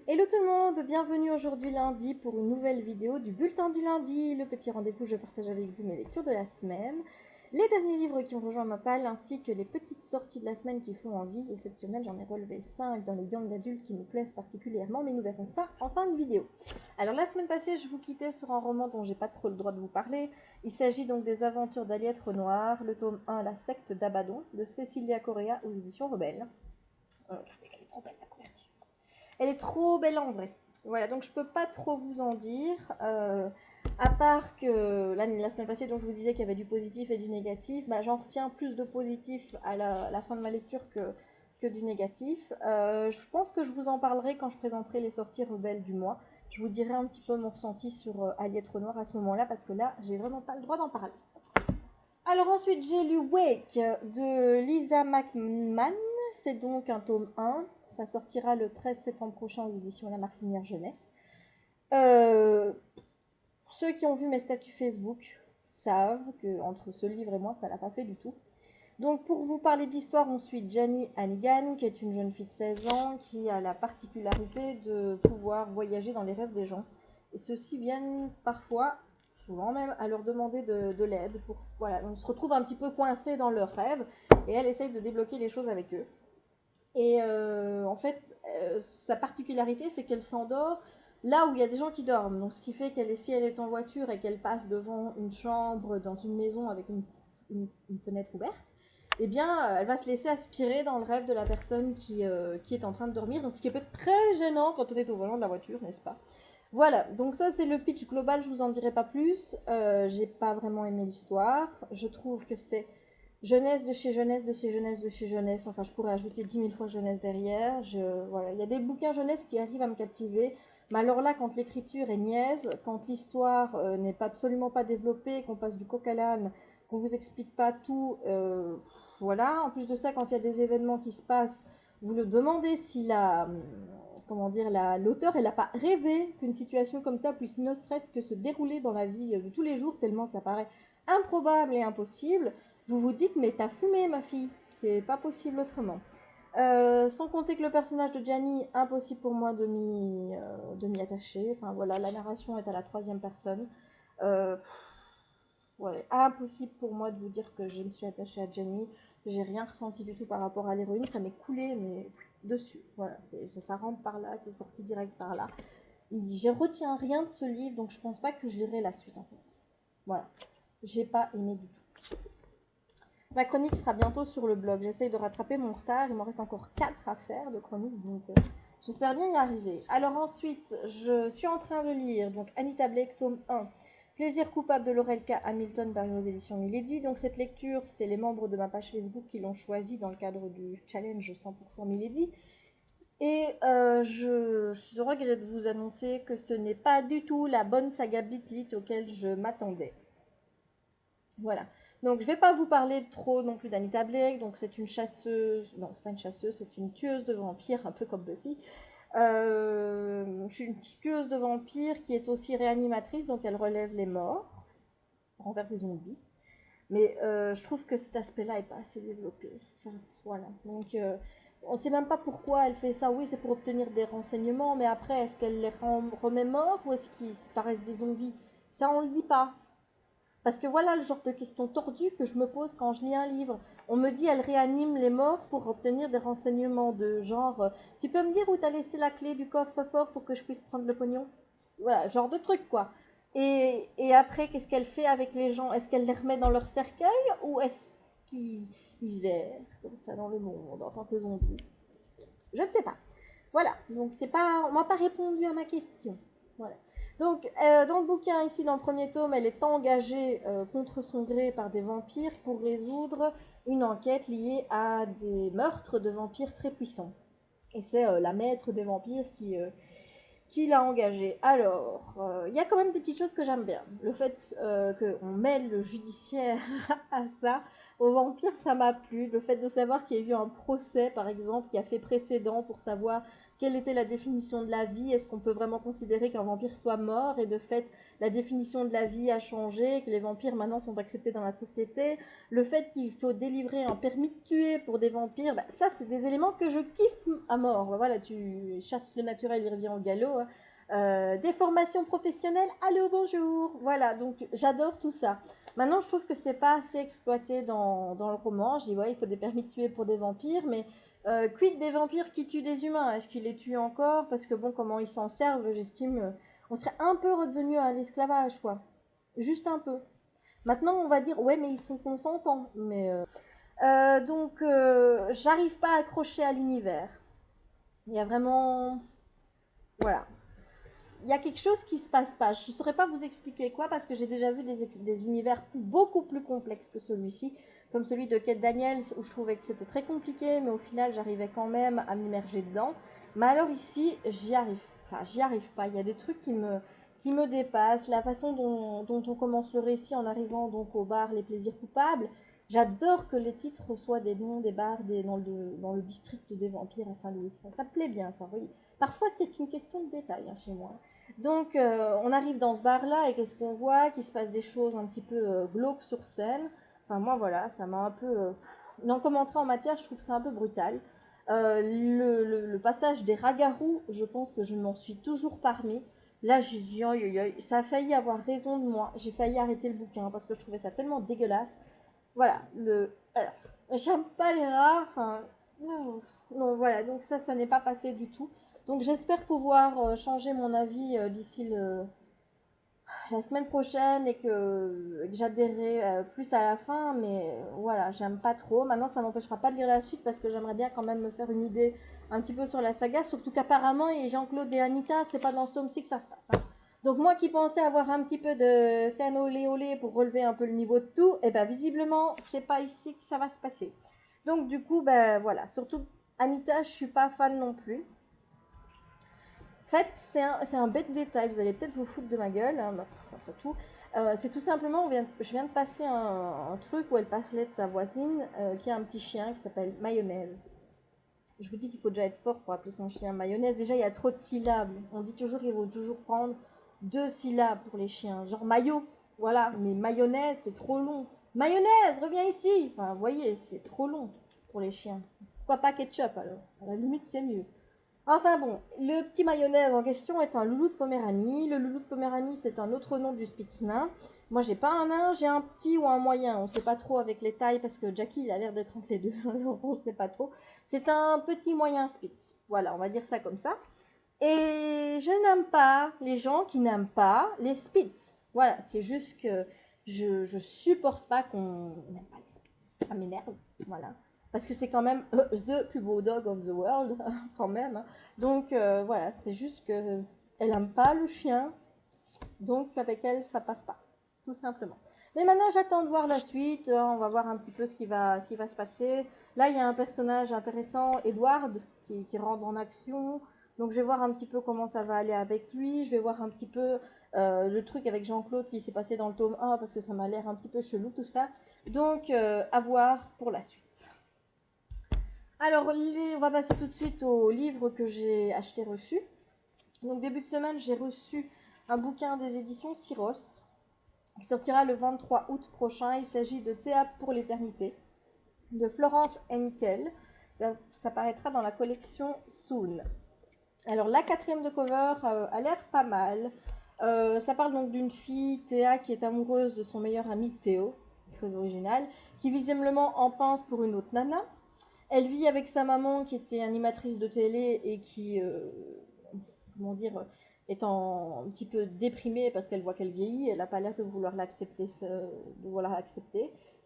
Hello tout le monde, bienvenue aujourd'hui lundi pour une nouvelle vidéo du bulletin du lundi, le petit rendez-vous où je partage avec vous mes lectures de la semaine, les derniers livres qui ont rejoint ma palle ainsi que les petites sorties de la semaine qui font envie. Et cette semaine j'en ai relevé 5 dans les young adultes qui me plaisent particulièrement, mais nous verrons ça en fin de vidéo. Alors la semaine passée je vous quittais sur un roman dont j'ai pas trop le droit de vous parler. Il s'agit donc des aventures d'Aliette Renoir, le tome 1 La secte d'Abaddon de Cecilia Correa aux éditions Rebelles. Regardez qu'elle est trop belle la couverture. Elle est trop belle en vrai. Voilà, donc je peux pas trop vous en dire. À part que la semaine passée, donc je vous disais qu'il y avait du positif et du négatif, bah, j'en retiens plus de positif à la fin de ma lecture que du négatif. Je pense que je vous en parlerai quand je présenterai les sorties rebelles du mois. Je vous dirai un petit peu mon ressenti sur Aliette Renoir à ce moment-là, parce que là, j'ai vraiment pas le droit d'en parler. Alors ensuite, j'ai lu Wake de Lisa McMahon. C'est donc un tome 1. Ça sortira le 13 septembre prochain aux éditions La Martinière Jeunesse. Ceux qui ont vu mes statuts Facebook savent que entre ce livre et moi, ça l'a pas fait du tout. Donc pour vous parler d'histoire, on suit Janie Hannigan, qui est une jeune fille de 16 ans qui a la particularité de pouvoir voyager dans les rêves des gens. Et ceux-ci viennent parfois, souvent même, à leur demander de l'aide. Voilà, on se retrouve un petit peu coincé dans leurs rêves et elle essaye de débloquer les choses avec eux. Et en fait, sa particularité, c'est qu'elle s'endort là où il y a des gens qui dorment. Donc, ce qui fait qu'elle, si elle est en voiture et qu'elle passe devant une chambre dans une maison avec une fenêtre ouverte, eh bien, elle va se laisser aspirer dans le rêve de la personne qui est en train de dormir. Donc, ce qui peut être très gênant quand on est au volant de la voiture, n'est-ce pas? Voilà, donc ça c'est le pitch global, je vous en dirai pas plus. J'ai pas vraiment aimé l'histoire. Je trouve que c'est jeunesse de chez jeunesse, de chez jeunesse, de chez jeunesse. Enfin, je pourrais ajouter 10 000 fois jeunesse derrière. Voilà. Il y a des bouquins jeunesse qui arrivent à me captiver. Mais alors là, quand l'écriture est niaise, quand l'histoire n'est pas, absolument pas développée, qu'on passe du coq à l'âne, qu'on vous explique pas tout, voilà. En plus de ça, quand il y a des événements qui se passent, vous le demandez si comment dire, l'auteur, elle n'a pas rêvé qu'une situation comme ça puisse ne serait-ce que se dérouler dans la vie de tous les jours, tellement ça paraît improbable et impossible. Vous vous dites, mais t'as fumé, ma fille, c'est pas possible autrement. Sans compter que le personnage de Gianni, impossible pour moi de m'y attacher. Enfin voilà, la narration est à la troisième personne. Euh, ouais, impossible pour moi de vous dire que je me suis attachée à Gianni. J'ai rien ressenti du tout par rapport à l'héroïne, ça m'est coulé, mais dessus. Voilà, ça rentre par là, c'est sorti direct par là. Je retiens rien de ce livre, donc je pense pas que je lirai la suite en fait. Voilà, j'ai pas aimé du tout. Ma chronique sera bientôt sur le blog. J'essaye de rattraper mon retard. Il m'en reste encore 4 à faire de chronique, donc j'espère bien y arriver. Alors ensuite, je suis en train de lire donc Anita Blake, tome 1. Plaisir coupable de Laurel K. Hamilton, paru aux éditions Milady. Donc cette lecture, c'est les membres de ma page Facebook qui l'ont choisi dans le cadre du challenge 100% Milady. Et je suis au regret de vous annoncer que ce n'est pas du tout la bonne saga Beat auquel je m'attendais. Voilà. Donc, je ne vais pas vous parler trop non plus d'Anita Blake. Donc, c'est une chasseuse. Non, c'est pas une chasseuse, c'est une tueuse de vampires, un peu comme Buffy. Je suis une tueuse de vampires qui est aussi réanimatrice, donc elle relève les morts envers des zombies. Mais je trouve que cet aspect-là n'est pas assez développé. Enfin, voilà. Donc, on ne sait même pas pourquoi elle fait ça. Oui, c'est pour obtenir des renseignements, mais après, est-ce qu'elle les remet morts ou est-ce que ça reste des zombies? Ça, on ne le dit pas. Parce que voilà le genre de question tordue que je me pose quand je lis un livre. On me dit elle réanime les morts pour obtenir des renseignements de genre tu peux me dire où t'as laissé la clé du coffre-fort pour que je puisse prendre le pognon? Voilà, genre de truc quoi. Et après, qu'est-ce qu'elle fait avec les gens? Est-ce qu'elle les remet dans leur cercueil ou est-ce qu'ils errent comme ça dans le monde en tant que zombies? Je ne sais pas. Voilà, donc c'est pas, on m'a pas répondu à ma question. Voilà. Donc, dans le bouquin, ici, dans le premier tome, elle est engagée contre son gré par des vampires pour résoudre une enquête liée à des meurtres de vampires très puissants. Et c'est la maître des vampires qui l'a engagée. Alors, il y a quand même des petites choses que j'aime bien. Le fait qu'on mêle le judiciaire à ça, aux vampires, ça m'a plu. Le fait de savoir qu'il y a eu un procès, par exemple, qui a fait précédent pour savoir quelle était la définition de la vie, est-ce qu'on peut vraiment considérer qu'un vampire soit mort, et de fait, la définition de la vie a changé, que les vampires maintenant sont acceptés dans la société, le fait qu'il faut délivrer un permis de tuer pour des vampires, bah, ça c'est des éléments que je kiffe à mort. Voilà, tu chasses le naturel, il revient au galop, hein. Des formations professionnelles, allô bonjour, voilà, donc j'adore tout ça. Maintenant je trouve que c'est pas assez exploité dans le roman. Je dis ouais, il faut des permis de tuer pour des vampires, mais quid des vampires qui tuent des humains? Est-ce qu'ils les tuent encore? Parce que bon, comment ils s'en servent, j'estime, on serait un peu redevenu à l'esclavage, quoi, juste un peu. Maintenant on va dire ouais, mais ils sont consentants, mais donc j'arrive pas à accrocher à l'univers. Il y a vraiment, voilà, il y a quelque chose qui se passe pas. Je ne saurais pas vous expliquer quoi, parce que j'ai déjà vu des univers beaucoup plus complexes que celui-ci, comme celui de Kate Daniels, où je trouvais que c'était très compliqué, mais au final j'arrivais quand même à m'immerger dedans. Mais alors ici, j'y arrive pas. Il y a des trucs qui me dépassent. La façon dont on commence le récit en arrivant donc au bar Les Plaisirs Coupables. J'adore que les titres soient des noms des bars dans le district des vampires à Saint-Louis. Ça me plaît bien, enfin, oui. Parfois, c'est une question de détail hein, chez moi. Donc, on arrive dans ce bar-là et qu'est-ce qu'on voit? Qu'il se passe des choses un petit peu glauques sur scène. Enfin, moi, voilà, ça m'a un peu... Non, comme entrée en matière, je trouve ça un peu brutal. Le passage des ragarous, je pense que je m'en suis toujours parmi. Là, j'ai dit, ça a failli avoir raison de moi. J'ai failli arrêter le bouquin parce que je trouvais ça tellement dégueulasse. Voilà, j'aime pas les rats, enfin, non, non, voilà, donc ça n'est pas passé du tout. Donc j'espère pouvoir changer mon avis d'ici la semaine prochaine et que j'adhérerai plus à la fin, mais voilà, j'aime pas trop. Maintenant, ça m'empêchera pas de lire la suite parce que j'aimerais bien quand même me faire une idée un petit peu sur la saga, surtout qu'apparemment, et Jean-Claude et Anita, c'est pas dans ce tome-ci que ça se passe, hein. Donc moi qui pensais avoir un petit peu de scène olé olé pour relever un peu le niveau de tout, et ben visiblement, c'est pas ici que ça va se passer. Donc du coup, ben voilà, surtout Anita, je suis pas fan non plus. En fait, c'est un bête détail, vous allez peut-être vous foutre de ma gueule, hein, après tout. C'est tout simplement, je viens de passer un truc où elle parlait de sa voisine qui a un petit chien qui s'appelle Mayonnaise. Je vous dis qu'il faut déjà être fort pour appeler son chien Mayonnaise. Déjà, il y a trop de syllabes. On dit toujours qu'il faut toujours prendre 2 syllabes pour les chiens. Genre maillot, voilà. Mais mayonnaise, c'est trop long. Mayonnaise, reviens ici. Enfin, vous voyez, c'est trop long pour les chiens. Pourquoi pas ketchup alors? À la limite, c'est mieux. Enfin bon, le petit mayonnaise en question est un loulou de Poméranie. Le loulou de Poméranie, c'est un autre nom du Spitz nain. Moi, j'ai pas un nain, j'ai un petit ou un moyen. On sait pas trop avec les tailles parce que Jackie, il a l'air d'être entre les deux. Alors, on sait pas trop. C'est un petit moyen Spitz. Voilà, on va dire ça comme ça. Et je n'aime pas les gens qui n'aiment pas les Spitz. Voilà, c'est juste que je supporte pas qu'on n'aime pas les Spitz. Ça m'énerve. Voilà. Parce que c'est quand même the plus beau dog of the world, quand même, hein. Donc voilà, c'est juste que elle aime pas le chien, donc avec elle ça passe pas, tout simplement. Mais maintenant j'attends de voir la suite, on va voir un petit peu ce qui va se passer. Là il y a un personnage intéressant, Edward, qui rentre en action, donc je vais voir un petit peu comment ça va aller avec lui, je vais voir un petit peu le truc avec Jean-Claude qui s'est passé dans le tome 1 parce que ça m'a l'air un petit peu chelou tout ça. Donc à voir pour la suite. Alors, on va passer tout de suite au livre que j'ai acheté reçu. Donc, début de semaine, j'ai reçu un bouquin des éditions Syros qui sortira le 23 août prochain. Il s'agit de Théâtre pour l'éternité de Florence Henkel. Ça paraîtra dans la collection Soon. Alors, la quatrième de cover a l'air pas mal. Ça parle donc d'une fille, Théa, qui est amoureuse de son meilleur ami Théo, très original, qui visiblement en pense pour une autre nana. Elle vit avec sa maman qui était animatrice de télé et qui, comment dire, est un petit peu déprimée parce qu'elle voit qu'elle vieillit. Elle n'a pas l'air de vouloir l'accepter,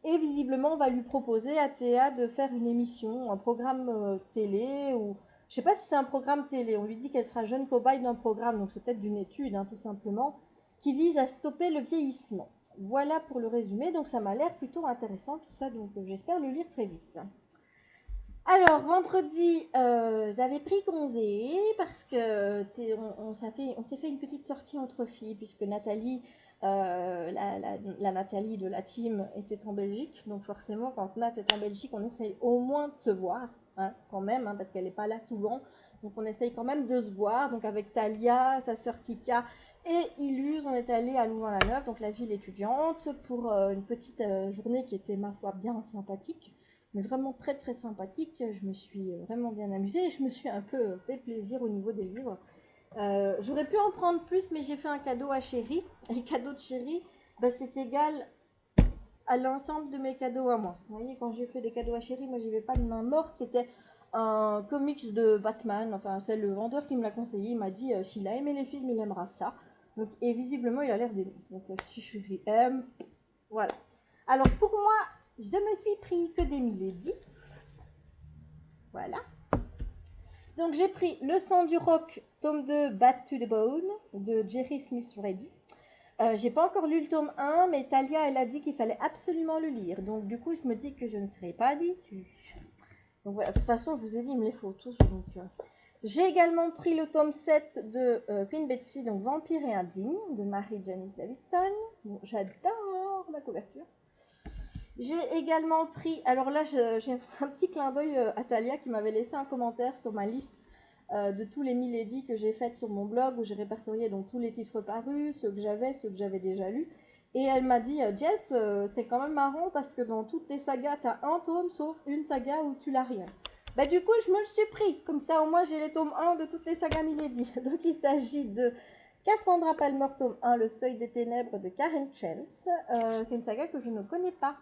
Et visiblement, on va lui proposer à Théa de faire une émission, un programme télé ou je sais pas si c'est un programme télé. On lui dit qu'elle sera jeune cobaye d'un programme, donc c'est peut-être d'une étude, hein, tout simplement, qui vise à stopper le vieillissement. Voilà pour le résumé. Donc ça m'a l'air plutôt intéressant tout ça. Donc j'espère le lire très vite. Alors, vendredi, j'avais pris congé parce que on s'est fait une petite sortie entre filles puisque Nathalie, la Nathalie de la team était en Belgique. Donc forcément, quand Nat est en Belgique, on essaye au moins de se voir, hein, quand même, hein, parce qu'elle n'est pas là souvent. Donc on essaye quand même de se voir. Donc avec Talia, sa sœur Kika et Iluse, on est allé à Louvain-la-Neuve, donc la ville étudiante, pour une petite journée qui était, ma foi, bien sympathique. Mais vraiment très très sympathique. Je me suis vraiment bien amusée et je me suis un peu fait plaisir au niveau des livres. J'aurais pu en prendre plus, mais j'ai fait un cadeau à Chéri. Et le cadeau de Chéri, bah, c'est égal à l'ensemble de mes cadeaux à moi. Vous voyez, quand j'ai fait des cadeaux à Chéri, moi j'y vais pas de main morte. C'était un comics de Batman. Enfin, c'est le vendeur qui me l'a conseillé. Il m'a dit s'il a aimé les films, il aimera ça. Donc, et visiblement, il a l'air d'aimer. Donc, si Chéri aime, voilà. Alors, pour moi, je me suis pris que des Milady. Voilà. Donc j'ai pris Le sang du rock, tome 2, Bad to the Bone, de Jerry Smith Ready. J'ai pas encore lu le tome 1, mais Talia, elle a dit qu'il fallait absolument le lire. Donc du coup, je me dis que je ne serai pas déçue. Donc voilà, de toute façon, je vous ai dit, il me les faut tous. J'ai également pris le tome 7 de Queen Betsy, donc Vampire et Indigne, de Mary Janice Davidson. Bon, j'adore la couverture. J'ai également pris, alors là j'ai un petit clin d'œil à Talia qui m'avait laissé un commentaire sur ma liste de tous les Milady que j'ai faites sur mon blog où j'ai répertorié donc tous les titres parus, ceux que j'avais déjà lus. Et elle m'a dit Jess, c'est quand même marrant parce que dans toutes les sagas, t'as un tome sauf une saga où tu l'as rien. Bah du coup, je me le suis pris. Comme ça, au moins, j'ai les tomes 1 de toutes les sagas Milady. Donc il s'agit de Cassandra Palmer, tome 1, Le Seuil des Ténèbres de Karen Chance. C'est une saga que je ne connais pas.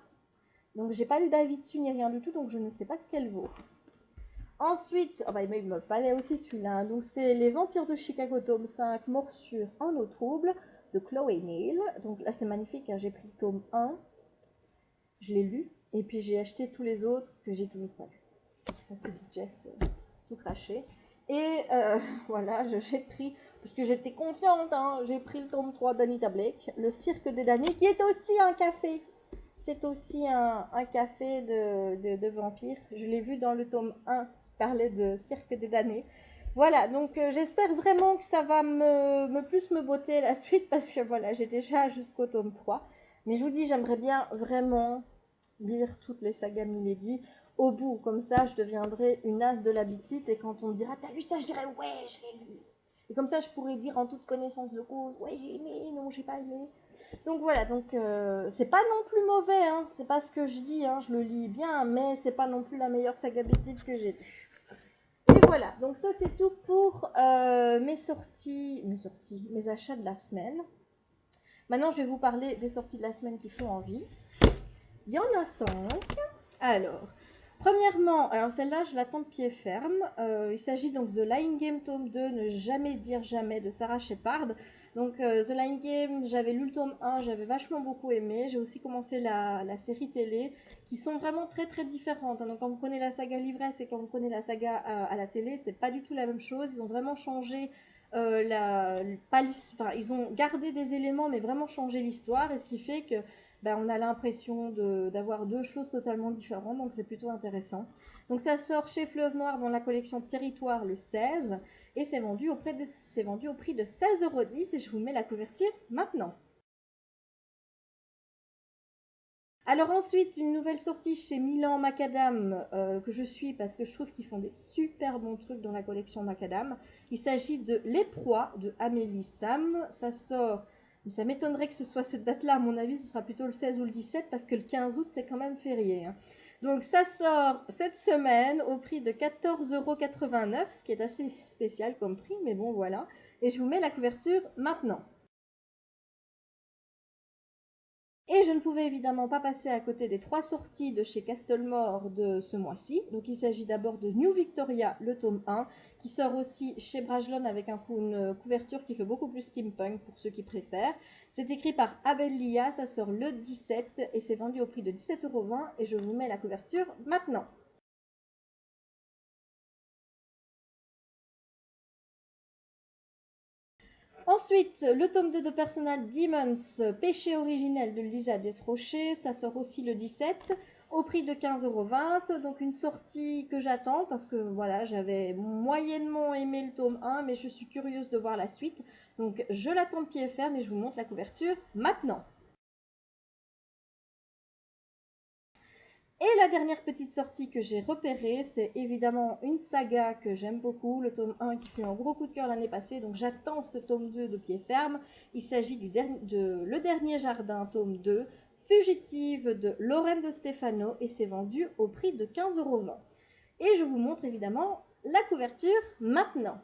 Donc j'ai pas lu d'avis dessus ni rien du tout, donc je ne sais pas ce qu'elle vaut. Ensuite, oh bah, il me fallait aussi celui-là. Donc c'est Les Vampires de Chicago, tome 5, Morsure en eau trouble, de Chloé Neal. Donc là c'est magnifique, hein. J'ai pris le tome 1, je l'ai lu, et puis j'ai acheté tous les autres que j'ai toujours pas lu. Donc ça c'est du Jess tout craché. Et voilà, j'ai pris, parce que j'étais confiante, hein, j'ai pris le tome 3 d'Anita Blake, Le Cirque des damnés, qui est aussi un café. C'est aussi un café de vampires. Je l'ai vu dans le tome 1 qui parlait de Cirque des damnés. Voilà, donc j'espère vraiment que ça va plus me botter la suite parce que voilà, j'ai déjà jusqu'au tome 3. Mais je vous dis, j'aimerais bien vraiment lire toutes les sagas Milady au bout. Comme ça, je deviendrai une as de la bitite et quand on me dira « T'as lu ça ?» je dirai « Ouais, je l'ai lu ». Et comme ça, je pourrais dire en toute connaissance de cause « Ouais, j'ai aimé, non, j'ai pas aimé ». Donc voilà, donc c'est pas non plus mauvais, hein, c'est pas ce que je dis, hein, je le lis bien, mais c'est pas non plus la meilleure saga Bitted que j'ai lue. Et voilà, donc ça c'est tout pour mes achats de la semaine. Maintenant je vais vous parler des sorties de la semaine qui font envie. Il y en a 5. Alors, premièrement, alors celle-là je l'attends de pied ferme. Il s'agit donc de The Lying Game tome 2, Ne jamais dire jamais de Sarah Shepard. Donc The Lying Game, j'avais lu le tome 1, j'avais vachement beaucoup aimé. J'ai aussi commencé la série télé, qui sont vraiment très très différentes. Donc quand vous prenez la saga Livresse et quand vous prenez la saga à la télé, c'est pas du tout la même chose. Ils ont vraiment changé ils ont gardé des éléments mais vraiment changé l'histoire. Et ce qui fait que on a l'impression d'avoir deux choses totalement différentes. Donc c'est plutôt intéressant. Donc ça sort chez Fleuve Noir dans la collection Territoire le 16. Et c'est vendu au prix de 16,10 € et je vous mets la couverture maintenant. Alors ensuite, une nouvelle sortie chez Milan Macadam que je suis parce que je trouve qu'ils font des super bons trucs dans la collection Macadam. Il s'agit de Les Proies de Amélie Sam. Ça sort, mais ça m'étonnerait que ce soit cette date-là. À mon avis, ce sera plutôt le 16 ou le 17 parce que le 15 août, c'est quand même férié. Hein. Donc ça sort cette semaine au prix de 14,89 €, ce qui est assez spécial comme prix, mais bon voilà. Et je vous mets la couverture maintenant. Et je ne pouvais évidemment pas passer à côté des 3 sorties de chez Castlemore de ce mois-ci. Donc il s'agit d'abord de New Victoria, le tome 1, qui sort aussi chez Brajlon avec une couverture qui fait beaucoup plus steampunk pour ceux qui préfèrent. C'est écrit par Abel Lia, ça sort le 17 et c'est vendu au prix de 17,20 € et je vous mets la couverture maintenant. Ensuite, le tome 2 de Personal Demons, Péché originel de Lisa Desrochers, ça sort aussi le 17 au prix de 15,20 €. Donc une sortie que j'attends parce que voilà, j'avais moyennement aimé le tome 1, mais je suis curieuse de voir la suite. Donc je l'attends de pied ferme et je vous montre la couverture maintenant. Et la dernière petite sortie que j'ai repérée, c'est évidemment une saga que j'aime beaucoup, le tome 1 qui fut un gros coup de cœur l'année passée, donc j'attends ce tome 2 de pied ferme. Il s'agit de Le Dernier Jardin, tome 2, Fugitive de Lorraine de Stefano, et c'est vendu au prix de 15,20 €. Et je vous montre évidemment la couverture maintenant.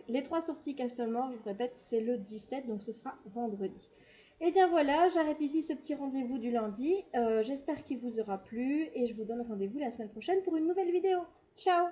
Les 3 sorties Castlemore, je vous répète, c'est le 17, donc ce sera vendredi. Et bien voilà, j'arrête ici ce petit rendez-vous du lundi. J'espère qu'il vous aura plu et je vous donne rendez-vous la semaine prochaine pour une nouvelle vidéo. Ciao!